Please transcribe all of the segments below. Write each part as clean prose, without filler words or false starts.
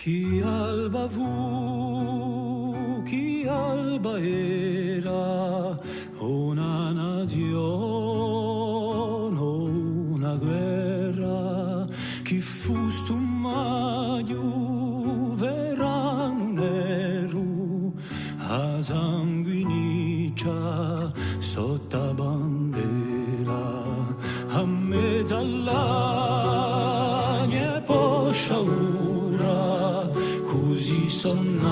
Chi alba fu, chi alba era, una nazione, una guerra, chi fu stu maggio, verano nero, a sanguiniccia sotto bandera, a mezzo all'agne poscia ora, così sonnato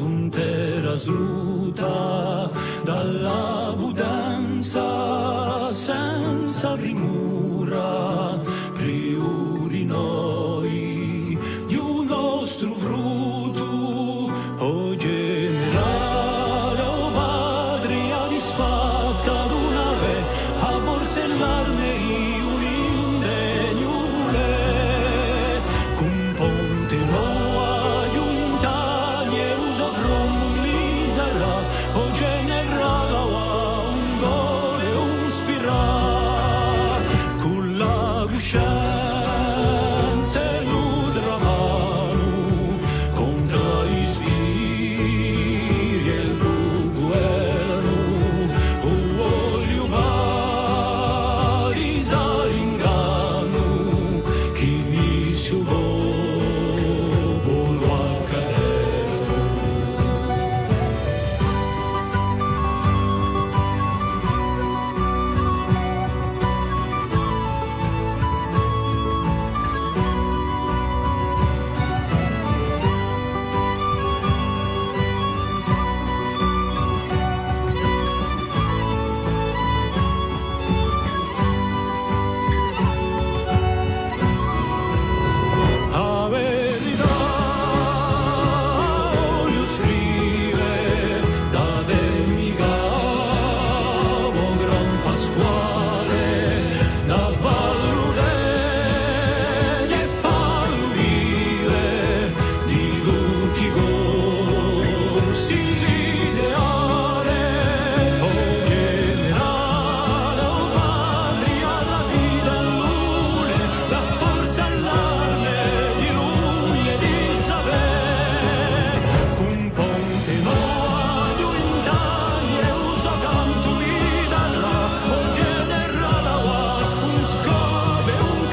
un terra sruta dalla budanza senza rimura, più di noi di un nostro frutto, o generale o patria disfatta d'una ve, a forza l'arme un indegno vule, con ponte noa di un taglio usa from misera, o generale o un gole un spirà, con la coscienza e l'udra mano, contro i spiri e il buguero, o voglio palisa l'inganno, chi mi si volo a cadere. A verità voglio scrivere da del cavo Gran Pasquale, da fallo degno e fallo vive di tutti i corsi l'ideale, o generale o patria, la vita all'une, la forza all'arme di lui e di sapere, con ponte noa di un taglio usa canto l'Italia, o generale un scope un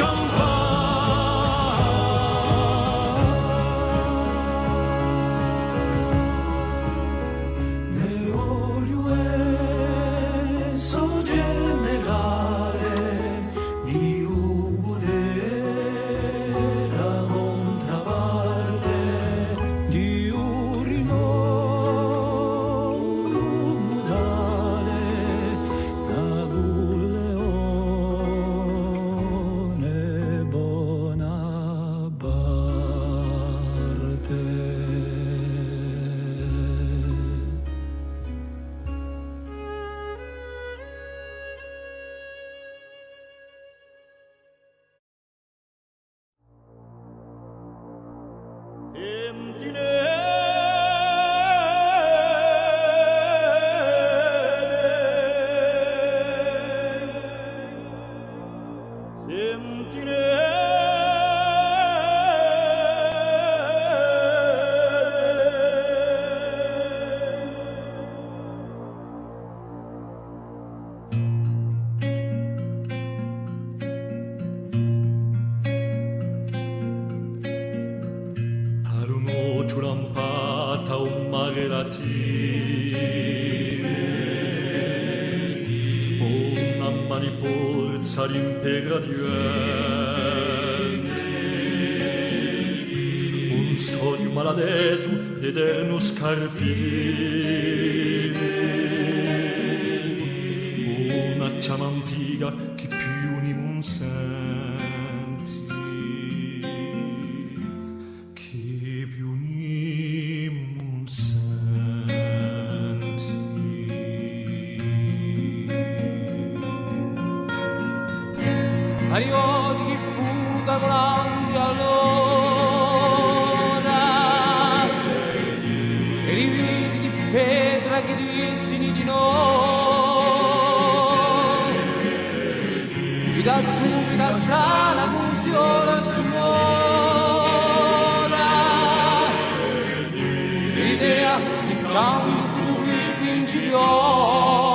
ne voglio so generale di ubudera contraparte di urino mudale Napoleone Bonaparte. Aruno ciulampata un magheratine, una manipolza rimpega di venti, un sogno maledetto d'eterno scarpine, una ciama antica che più non senti, che più non senti. Arrivò chi fu da grande allora, e i visi di pietra che dissini di noi, vi da subito a strana consiglio al Signore. conciliò